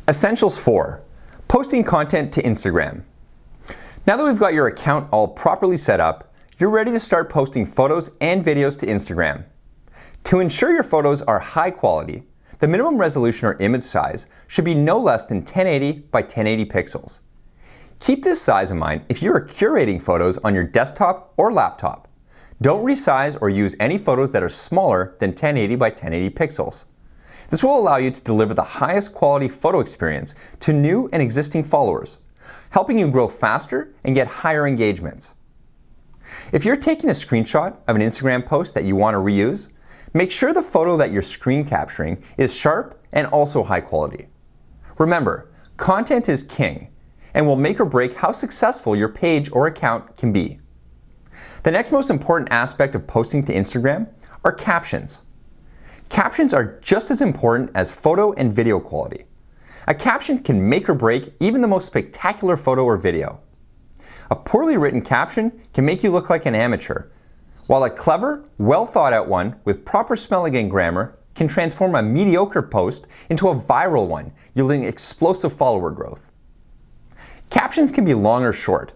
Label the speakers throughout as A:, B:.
A: Essentials 4. Posting content to Instagram. Now that we've got your account all properly set up, you're ready to start posting photos and videos to Instagram. To ensure your photos are high quality, the minimum resolution or image size should be no less than 1080 by 1080 pixels. Keep this size in mind if you are curating photos on your desktop or laptop. Don't resize or use any photos that are smaller than 1080 by 1080 pixels. This will allow you to deliver the highest quality photo experience to new and existing followers, helping you grow faster and get higher engagements. If you're taking a screenshot of an Instagram post that you want to reuse, make sure the photo that you're screen capturing is sharp and also high quality. Remember, content is king and will make or break how successful your page or account can be. The next most important aspect of posting to Instagram are captions. Captions are just as important as photo and video quality. A caption can make or break even the most spectacular photo or video. A poorly written caption can make you look like an amateur, while a clever, well thought out one with proper spelling and grammar can transform a mediocre post into a viral one, yielding explosive follower growth. Captions can be long or short.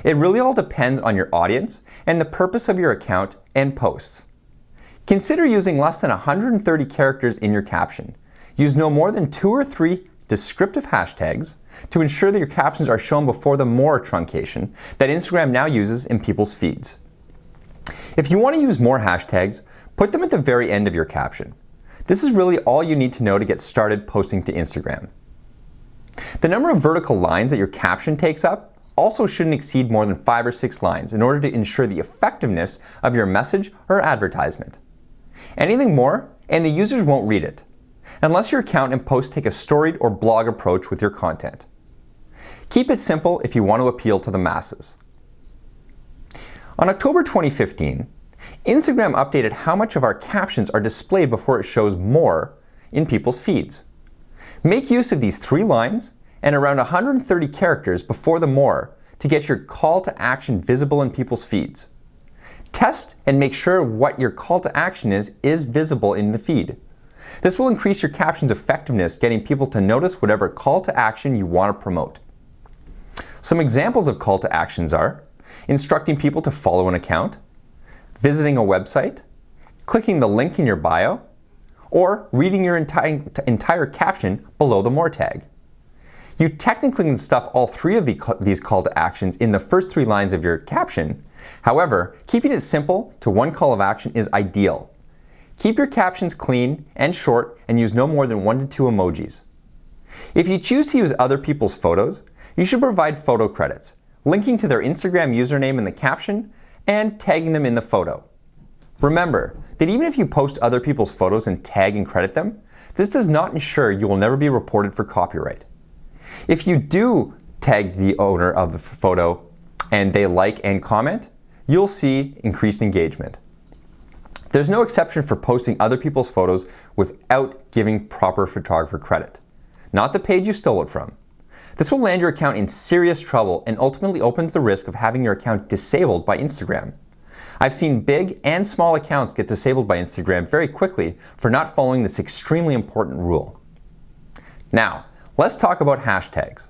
A: It really all depends on your audience and the purpose of your account and posts. Consider using less than 130 characters in your caption. Use no more than 2 or 3 descriptive hashtags to ensure that your captions are shown before the more truncation that Instagram now uses in people's feeds. If you want to use more hashtags, put them at the very end of your caption. This is really all you need to know to get started posting to Instagram. The number of vertical lines that your caption takes up also shouldn't exceed more than 5 or 6 lines in order to ensure the effectiveness of your message or advertisement. Anything more, and the users won't read it, unless your account and post take a storied or blog approach with your content. Keep it simple if you want to appeal to the masses. On October 2015, Instagram updated how much of our captions are displayed before it shows more in people's feeds. Make use of these 3 lines and around 130 characters before the more to get your call to action visible in people's feeds. Test and make sure what your call to action is visible in the feed. This will increase your caption's effectiveness, getting people to notice whatever call to action you want to promote. Some examples of call to actions are instructing people to follow an account, visiting a website, clicking the link in your bio, or reading your entire caption below the more tag. You technically can stuff all 3 of these call to actions in the first 3 lines of your caption. However, keeping it simple to 1 call of action is ideal. Keep your captions clean and short and use no more than 1 to 2 emojis. If you choose to use other people's photos, you should provide photo credits, linking to their Instagram username in the caption and tagging them in the photo. Remember that even if you post other people's photos and tag and credit them, this does not ensure you will never be reported for copyright. If you do tag the owner of the photo and they like and comment, you'll see increased engagement. There's no exception for posting other people's photos without giving proper photographer credit, not the page you stole it from. This will land your account in serious trouble and ultimately opens the risk of having your account disabled by Instagram. I've seen big and small accounts get disabled by Instagram very quickly for not following this extremely important rule. Now, let's talk about hashtags.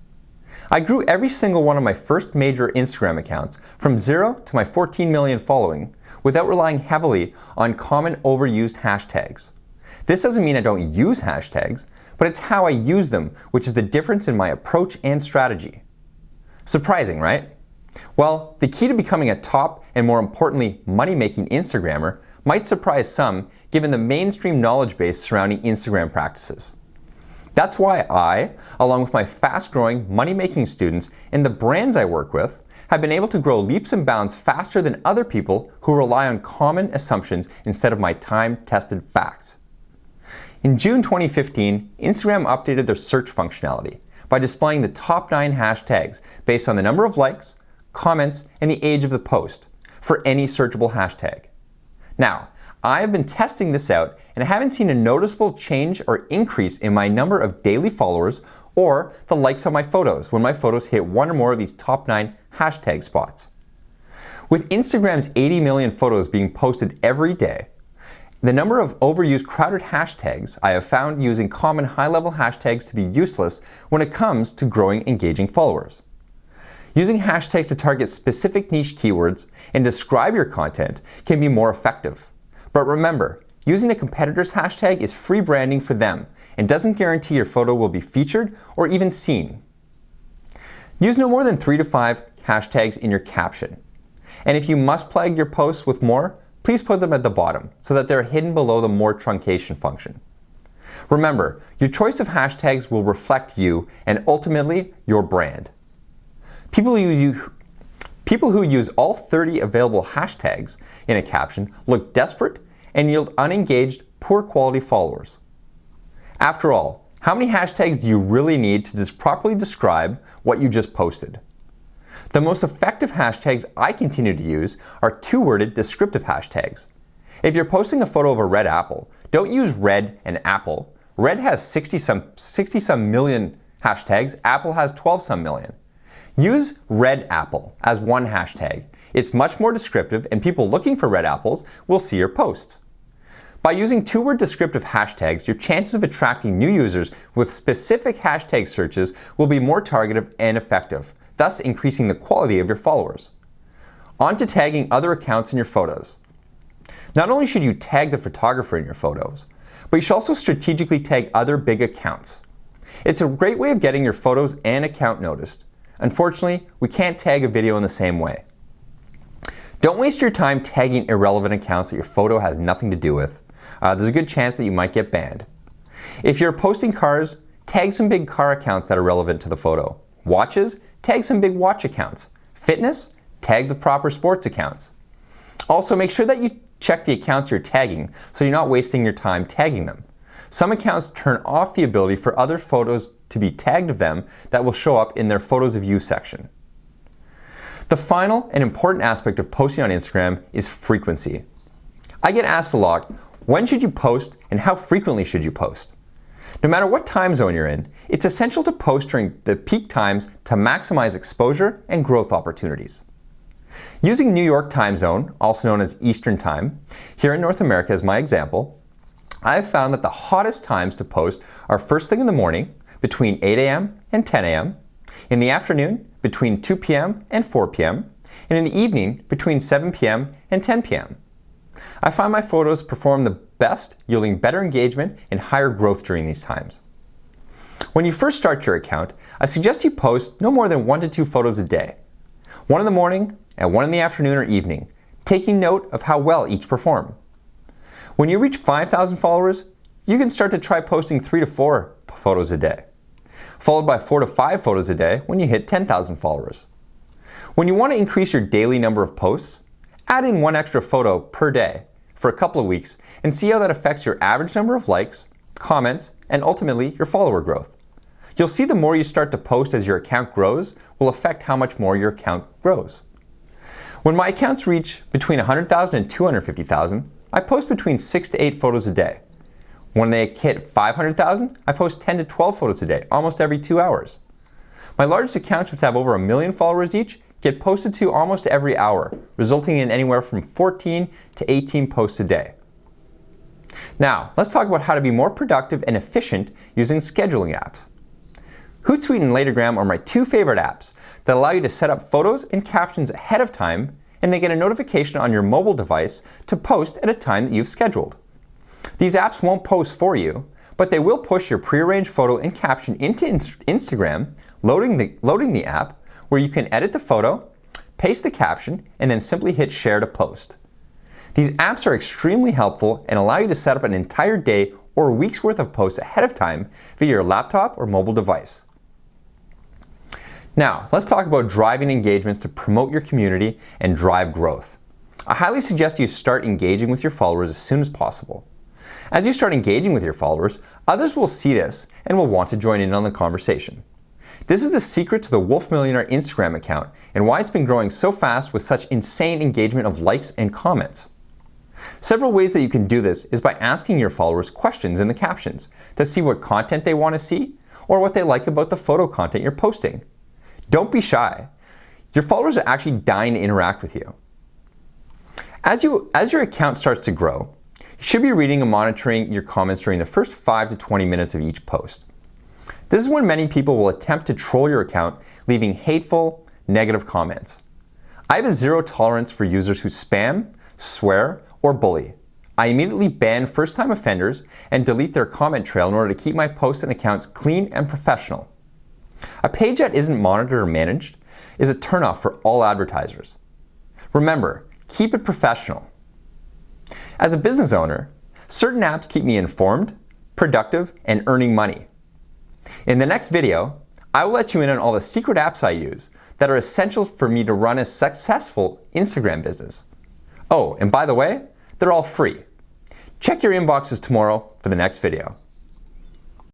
A: I grew every single one of my first major Instagram accounts from 0 to my 14 million following without relying heavily on common overused hashtags. This doesn't mean I don't use hashtags, but it's how I use them, which is the difference in my approach and strategy. Surprising, right? Well, the key to becoming a top and more importantly, money-making Instagrammer might surprise some given the mainstream knowledge base surrounding Instagram practices. That's why I, along with my fast-growing, money-making students and the brands I work with, have been able to grow leaps and bounds faster than other people who rely on common assumptions instead of my time-tested facts. In June 2015, Instagram updated their search functionality by displaying the top 9 hashtags based on the number of likes, comments, and the age of the post for any searchable hashtag. Now, I have been testing this out and I haven't seen a noticeable change or increase in my number of daily followers or the likes on my photos when my photos hit 1 or more of these top 9 hashtag spots. With Instagram's 80 million photos being posted every day, The number of overused crowded hashtags I have found using common high-level hashtags to be useless when it comes to growing engaging followers. Using hashtags to target specific niche keywords and describe your content can be more effective. But remember, using a competitor's hashtag is free branding for them and doesn't guarantee your photo will be featured or even seen. Use no more than 3 to 5 hashtags in your caption. And if you must flag your posts with more, please put them at the bottom so that they're hidden below the more truncation function. Remember, your choice of hashtags will reflect you and ultimately your brand. People who use all 30 available hashtags in a caption look desperate and yield unengaged, poor quality followers. After all, how many hashtags do you really need to properly describe what you just posted? The most effective hashtags I continue to use are two-worded descriptive hashtags. If you're posting a photo of a red apple, don't use red and apple. Red has 60-some million hashtags, apple has 12-some million. Use red apple as one hashtag. It's much more descriptive and people looking for red apples will see your posts. By using two-word descriptive hashtags, your chances of attracting new users with specific hashtag searches will be more targeted and effective, thus increasing the quality of your followers. On to tagging other accounts in your photos. Not only should you tag the photographer in your photos, but you should also strategically tag other big accounts. It's a great way of getting your photos and account noticed. Unfortunately, we can't tag a video in the same way. Don't waste your time tagging irrelevant accounts that your photo has nothing to do with. There's a good chance that you might get banned. If you're posting cars, tag some big car accounts that are relevant to the photo. Watches, tag some big watch accounts. Fitness, tag the proper sports accounts. Also, make sure that you check the accounts you're tagging so you're not wasting your time tagging them. Some accounts turn off the ability for other photos to be tagged of them that will show up in their photos of you section. The final and important aspect of posting on Instagram is frequency. I get asked a lot, when should you post and how frequently should you post? No matter what time zone you're in, it's essential to post during the peak times to maximize exposure and growth opportunities. Using New York time zone, also known as Eastern Time, here in North America as my example, I have found that the hottest times to post are first thing in the morning, between 8 a.m. and 10 a.m., in the afternoon, between 2 p.m. and 4 p.m., and in the evening, between 7 p.m. and 10 p.m. I find my photos perform the best, yielding better engagement and higher growth during these times. When you first start your account, I suggest you post no more than 1 to 2 photos a day. 1 in the morning and 1 in the afternoon or evening, taking note of how well each perform. When you reach 5,000 followers, you can start to try posting 3 to 4 photos a day, followed by 4 to 5 photos a day when you hit 10,000 followers. When you want to increase your daily number of posts, add in 1 extra photo per day for a couple of weeks and see how that affects your average number of likes, comments, and ultimately your follower growth. You'll see the more you start to post as your account grows will affect how much more your account grows. When my accounts reach between 100,000 and 250,000, I post between 6 to 8 photos a day. When they hit 500,000, I post 10 to 12 photos a day, almost every 2 hours. My largest accounts, which have over 1 million followers each, get posted to almost every hour, resulting in anywhere from 14 to 18 posts a day. Now, let's talk about how to be more productive and efficient using scheduling apps. Hootsuite and Latergram are my 2 favorite apps that allow you to set up photos and captions ahead of time, and they get a notification on your mobile device to post at a time that you've scheduled. These apps won't post for you, but they will push your prearranged photo and caption into Instagram, loading the app, where you can edit the photo, paste the caption, and then simply hit share to post. These apps are extremely helpful and allow you to set up an entire day or a week's worth of posts ahead of time via your laptop or mobile device. Now, let's talk about driving engagements to promote your community and drive growth. I highly suggest you start engaging with your followers as soon as possible. As you start engaging with your followers, others will see this and will want to join in on the conversation. This is the secret to the Wolf Millionaire Instagram account and why it's been growing so fast with such insane engagement of likes and comments. Several ways that you can do this is by asking your followers questions in the captions to see what content they want to see or what they like about the photo content you're posting. Don't be shy. Your followers are actually dying to interact with you. As your account starts to grow, You should be reading and monitoring your comments during the first 5 to 20 minutes of each post. This is when many people will attempt to troll your account, leaving hateful, negative comments. I have a zero tolerance for users who spam, swear, or bully. I immediately ban first-time offenders and delete their comment trail in order to keep my posts and accounts clean and professional. A page that isn't monitored or managed is a turnoff for all advertisers. Remember, keep it professional. As a business owner, certain apps keep me informed, productive, and earning money. In the next video, I will let you in on all the secret apps I use that are essential for me to run a successful Instagram business. Oh, and by the way, they're all free. Check your inboxes tomorrow for the next video.